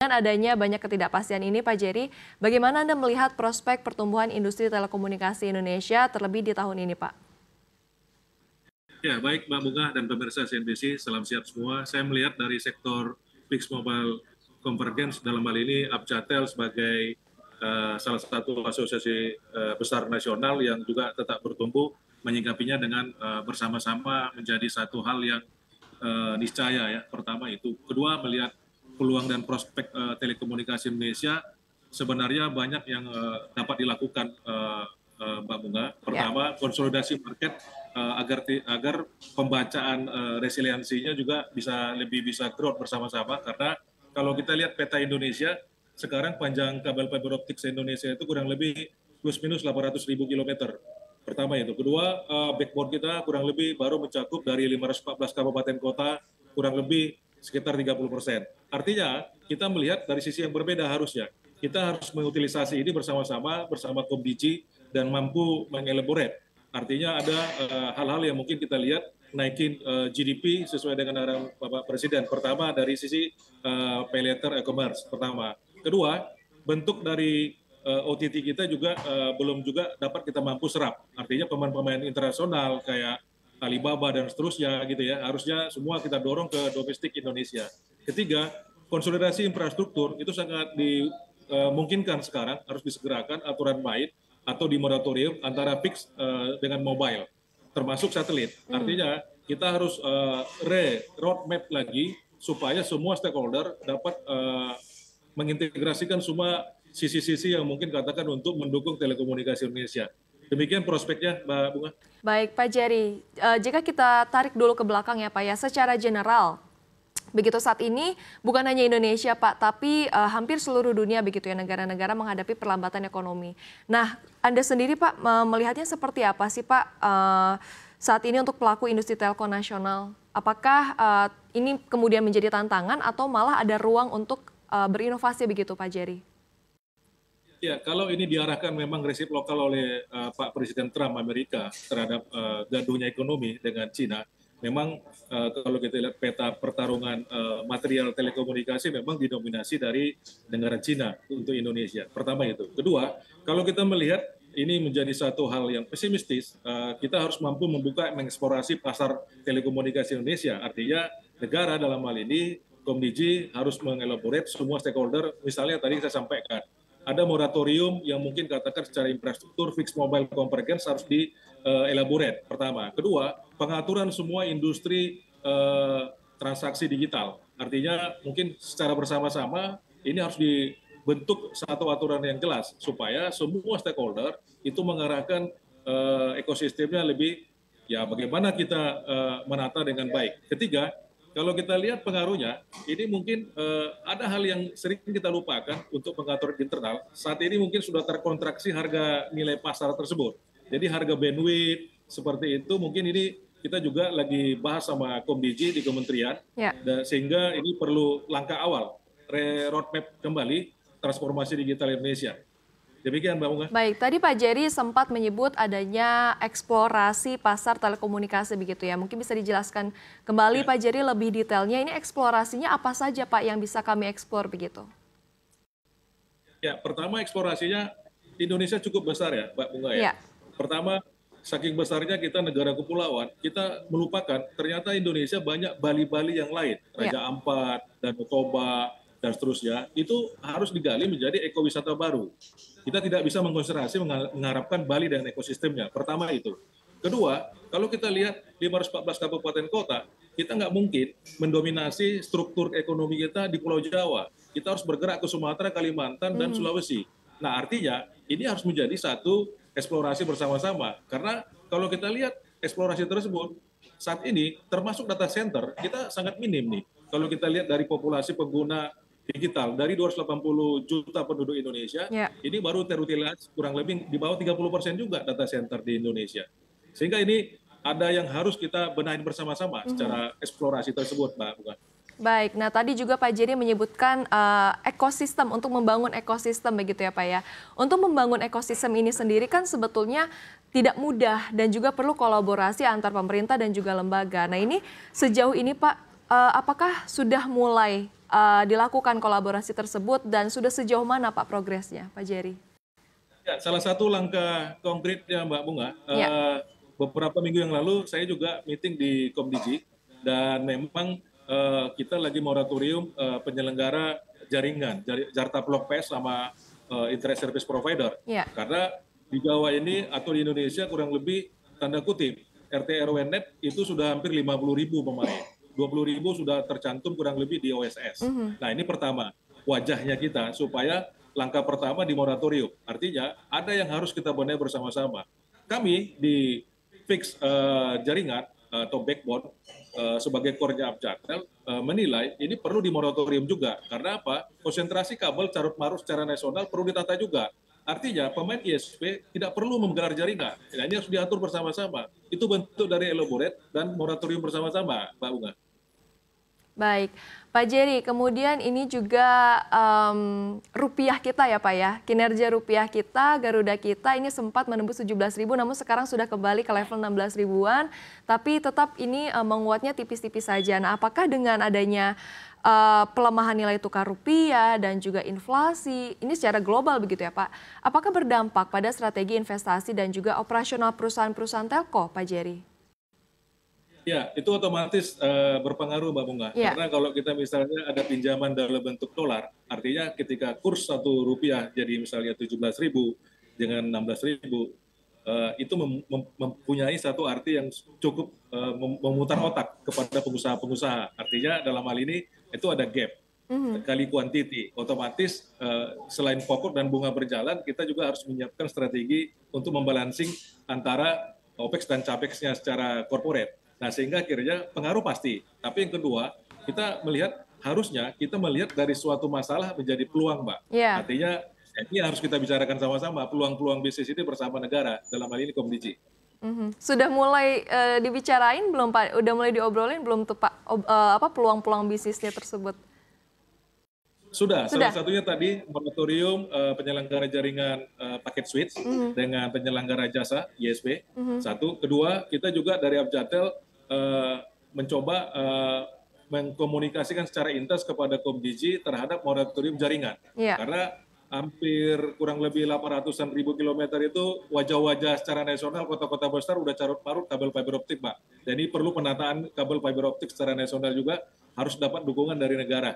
Dengan adanya banyak ketidakpastian ini, Pak Jerry, bagaimana Anda melihat prospek pertumbuhan industri telekomunikasi Indonesia terlebih di tahun ini, Pak? Ya, baik Mbak Bunga dan pemirsa CNBC, salam siap semua. Saya melihat dari sektor fixed mobile convergence dalam hal ini Abjatel sebagai salah satu asosiasi besar nasional yang juga tetap bertumbuh, menyikapinya dengan bersama-sama menjadi satu hal yang niscaya ya. Pertama itu. Kedua, melihat peluang dan prospek telekomunikasi Indonesia sebenarnya banyak yang dapat dilakukan Mbak Bunga. Pertama, konsolidasi market agar pembacaan resiliensinya juga lebih bisa growth bersama-sama, karena kalau kita lihat peta Indonesia sekarang panjang kabel fiber optik se-Indonesia itu kurang lebih plus minus 800.000 kilometer. Pertama itu. Kedua, backbone kita kurang lebih baru mencakup dari 514 kabupaten kota, kurang lebih sekitar 30%. Artinya kita melihat dari sisi yang berbeda harusnya. Kita harus mengutilisasi ini bersama-sama bersama Komdigi dan mampu mengelaborate. Artinya ada hal-hal yang mungkin kita lihat naikin GDP sesuai dengan arahan Bapak Presiden. Pertama dari sisi pay later e-commerce pertama. Kedua, bentuk dari OTT kita juga belum juga dapat kita mampu serap. Artinya pemain-pemain internasional kayak Alibaba dan seterusnya gitu ya, harusnya semua kita dorong ke domestik Indonesia. Ketiga, konsolidasi infrastruktur itu sangat dimungkinkan sekarang, harus disegerakan aturan main atau di moratorium antara fix dengan mobile, termasuk satelit. Artinya kita harus roadmap lagi supaya semua stakeholder dapat mengintegrasikan semua sisi-sisi yang mungkin katakan untuk mendukung telekomunikasi Indonesia. Demikian prospeknya, Mbak Bunga. Baik, Pak Jerry. Jika kita tarik dulu ke belakang ya, Pak ya, secara general, begitu saat ini bukan hanya Indonesia, Pak, tapi hampir seluruh dunia begitu ya, negara-negara menghadapi perlambatan ekonomi. Nah, Anda sendiri, Pak, melihatnya seperti apa sih, Pak, saat ini untuk pelaku industri telco nasional? Apakah ini kemudian menjadi tantangan atau malah ada ruang untuk berinovasi begitu, Pak Jerry? Ya, kalau ini diarahkan memang resiprokal oleh Pak Presiden Trump Amerika terhadap gaduhnya ekonomi dengan Cina, memang kalau kita lihat peta pertarungan material telekomunikasi memang didominasi dari negara Cina untuk Indonesia. Pertama itu. Kedua, kalau kita melihat ini menjadi satu hal yang pesimistis, kita harus mampu membuka mengeksplorasi pasar telekomunikasi Indonesia. Artinya negara dalam hal ini, Komdigi harus mengelaborate semua stakeholder, misalnya tadi saya sampaikan, ada moratorium yang mungkin katakan secara infrastruktur fixed mobile convergence harus dielaborate. Pertama. Kedua, pengaturan semua industri transaksi digital. Artinya mungkin secara bersama-sama ini harus dibentuk satu aturan yang jelas supaya semua stakeholder itu mengarahkan ekosistemnya lebih ya bagaimana kita menata dengan baik. Ketiga, kalau kita lihat pengaruhnya, ini mungkin ada hal yang sering kita lupakan untuk pengaturan internal. Saat ini mungkin sudah terkontraksi harga nilai pasar tersebut. Jadi harga bandwidth seperti itu mungkin ini kita juga lagi bahas sama Komdigi di kementerian, sehingga ini perlu langkah awal, roadmap kembali transformasi digital Indonesia. Demikian, Mbak Bunga. Baik, tadi Pak Jerry sempat menyebut adanya eksplorasi pasar telekomunikasi begitu ya. Mungkin bisa dijelaskan kembali Pak Jerry lebih detailnya. Ini eksplorasinya apa saja Pak yang bisa kami eksplor begitu? Ya, pertama eksplorasinya Indonesia cukup besar ya, Mbak Bunga ya. Pertama, saking besarnya kita negara kepulauan, kita melupakan ternyata Indonesia banyak Bali-Bali yang lain. Raja Ampat, Danau Toba, dan seterusnya, itu harus digali menjadi ekowisata baru. Kita tidak bisa mengkonsentrasi mengharapkan Bali dan ekosistemnya. Pertama itu. Kedua, kalau kita lihat 514 kabupaten kota, kita nggak mungkin mendominasi struktur ekonomi kita di Pulau Jawa. Kita harus bergerak ke Sumatera, Kalimantan, dan Sulawesi. Nah, artinya ini harus menjadi satu eksplorasi bersama-sama. Karena kalau kita lihat eksplorasi tersebut, saat ini termasuk data center, kita sangat minim nih. Kalau kita lihat dari populasi pengguna digital dari 280 juta penduduk Indonesia, ini baru terutilisasi kurang lebih di bawah 30% juga data center di Indonesia. Sehingga ini ada yang harus kita benahin bersama-sama secara eksplorasi tersebut, Mbak Bunga. Baik, nah tadi juga Pak Jerry menyebutkan ekosistem, untuk membangun ekosistem begitu ya Pak ya. Untuk membangun ekosistem ini sendiri kan sebetulnya tidak mudah dan juga perlu kolaborasi antar pemerintah dan juga lembaga. Nah ini sejauh ini Pak, apakah sudah mulai dilakukan kolaborasi tersebut dan sudah sejauh mana Pak progresnya, Pak Jerry? Ya, salah satu langkah konkretnya Mbak Bunga, Ya. beberapa minggu yang lalu saya juga meeting di Komdigi dan memang kita lagi moratorium penyelenggara jaringan, Jarta Blok PS sama internet service provider. Ya. Karena di Jawa ini atau di Indonesia kurang lebih tanda kutip RT RW net itu sudah hampir 50.000 pemain. 20.000 sudah tercantum kurang lebih di OSS. Nah ini pertama, wajahnya kita supaya langkah pertama di moratorium. Artinya ada yang harus kita benahi bersama-sama. Kami di fix jaringan atau backbone sebagai core-nya Abjatel menilai ini perlu di moratorium juga. Karena apa? Konsentrasi kabel carut marut secara nasional perlu ditata juga. Artinya pemain ISP tidak perlu menggelar jaringan. Nah, ini harus diatur bersama-sama. Itu bentuk dari elaborate dan moratorium bersama-sama, Mbak Unga. Baik, Pak Jerry, kemudian ini juga rupiah kita ya Pak ya, kinerja rupiah kita, Garuda kita ini sempat menembus 17.000, namun sekarang sudah kembali ke level 16 ribuan, tapi tetap ini menguatnya tipis-tipis saja. Nah, apakah dengan adanya pelemahan nilai tukar rupiah dan juga inflasi, ini secara global begitu ya Pak, apakah berdampak pada strategi investasi dan juga operasional perusahaan-perusahaan telco, Pak Jerry? Ya, itu otomatis berpengaruh Mbak Bunga. Ya. Karena kalau kita misalnya ada pinjaman dalam bentuk dolar, artinya ketika kurs satu rupiah jadi misalnya 17.000 dengan 16.000, itu mempunyai satu arti yang cukup memutar otak kepada pengusaha-pengusaha. Artinya dalam hal ini itu ada gap kali kuantiti. Otomatis selain pokok dan bunga berjalan, kita juga harus menyiapkan strategi untuk membalancing antara OPEX dan CAPEX-nya secara corporate. Nah, sehingga akhirnya pengaruh pasti. Tapi yang kedua, kita harusnya kita melihat dari suatu masalah menjadi peluang, Mbak. Yeah. Artinya ini harus kita bicarakan sama-sama, peluang-peluang bisnis ini bersama negara, dalam hal ini Komdigi. Sudah mulai dibicarain belum Pak? Udah mulai diobrolin belum tuh Pak, peluang-peluang bisnisnya tersebut? Sudah. Salah satunya tadi moratorium penyelenggara jaringan paket switch dengan penyelenggara jasa ISP. Satu, kedua kita juga dari Abjatel mencoba mengkomunikasikan secara intens kepada Komdigi terhadap moratorium jaringan. Yeah. Karena hampir kurang lebih 800-an ribu kilometer itu wajah-wajah secara nasional kota-kota besar udah carut marut kabel fiber optik, Pak. Jadi perlu penataan kabel fiber optik secara nasional juga harus dapat dukungan dari negara.